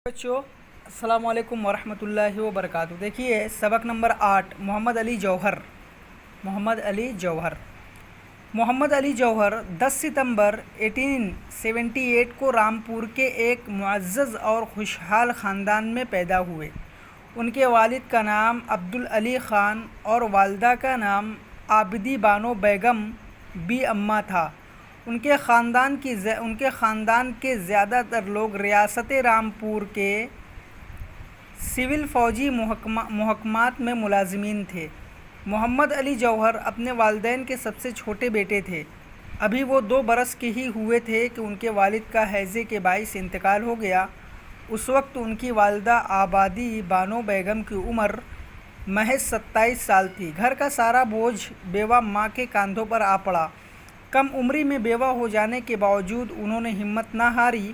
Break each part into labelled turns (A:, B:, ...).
A: بچوں السلام علیکم ورحمۃ اللہ وبرکاتہ۔ دیکھیے سبق نمبر 8 محمد علی جوہر۔ محمد علی جوہر 10 ستمبر 1878 کو رامپور کے ایک معزز اور خوشحال خاندان میں پیدا ہوئے۔ ان کے والد کا نام عبدالعلی خان اور والدہ کا نام عابدی بانو بیگم بی اماں تھا۔ ان کے خاندان کے زیادہ تر لوگ ریاست رامپور کے سول فوجی محکمات میں ملازمین تھے۔ محمد علی جوہر اپنے والدین کے سب سے چھوٹے بیٹے تھے۔ ابھی وہ 2 برس کے ہی ہوئے تھے کہ ان کے والد کا ہیضے کے باعث انتقال ہو گیا۔ اس وقت ان کی والدہ عابدی بانو بیگم کی عمر محض 27 سال تھی۔ گھر کا سارا بوجھ بیوہ ماں کے کاندھوں پر آ پڑا۔ کم عمری میں بیوہ ہو جانے کے باوجود انہوں نے ہمت نہ ہاری۔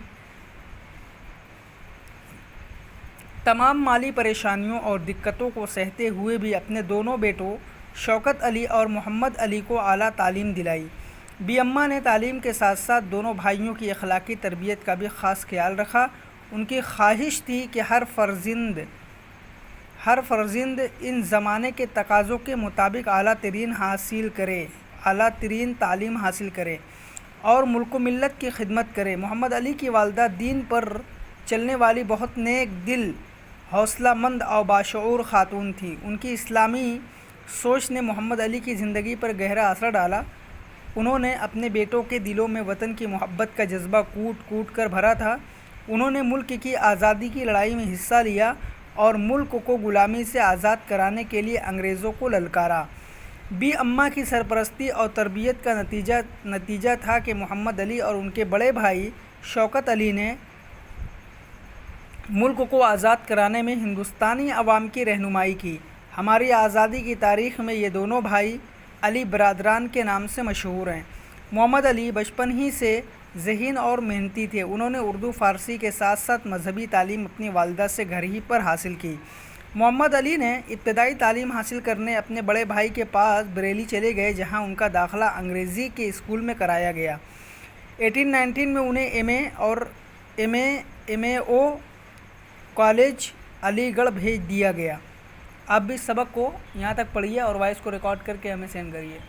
A: تمام مالی پریشانیوں اور دقتوں کو سہتے ہوئے بھی اپنے دونوں بیٹوں شوکت علی اور محمد علی کو اعلیٰ تعلیم دلائی۔ بی اماں نے تعلیم کے ساتھ ساتھ دونوں بھائیوں کی اخلاقی تربیت کا بھی خاص خیال رکھا۔ ان کی خواہش تھی کہ ہر فرزند ان زمانے کے تقاضوں کے مطابق اعلیٰ ترین تعلیم حاصل کرے اور ملک و ملت کی خدمت کرے۔ محمد علی کی والدہ دین پر چلنے والی بہت نیک دل، حوصلہ مند اور باشعور خاتون تھیں۔ ان کی اسلامی سوچ نے محمد علی کی زندگی پر گہرا اثر ڈالا۔ انہوں نے اپنے بیٹوں کے دلوں میں وطن کی محبت کا جذبہ کوٹ کوٹ کر بھرا تھا۔ انہوں نے ملک کی آزادی کی لڑائی میں حصہ لیا اور ملک کو غلامی سے آزاد کرانے کے لیے انگریزوں کو للکارا۔ بی اماں کی سرپرستی اور تربیت کا نتیجہ تھا کہ محمد علی اور ان کے بڑے بھائی شوکت علی نے ملک کو آزاد کرانے میں ہندوستانی عوام کی رہنمائی کی۔ ہماری آزادی کی تاریخ میں یہ دونوں بھائی علی برادران کے نام سے مشہور ہیں۔ محمد علی بچپن ہی سے ذہین اور محنتی تھے۔ انہوں نے اردو فارسی کے ساتھ ساتھ مذہبی تعلیم اپنی والدہ سے گھر ہی پر حاصل کی۔ محمد علی نے ابتدائی تعلیم حاصل کرنے اپنے بڑے بھائی کے پاس بریلی چلے گئے، جہاں ان کا داخلہ انگریزی کے اسکول میں کرایا گیا۔ 1819 میں انہیں ایم اے او کالج علی گڑھ بھیج دیا گیا۔ آپ بھی سبق کو یہاں تک پڑھیے اور وائس کو ریکارڈ کر کے ہمیں سینڈ کریے۔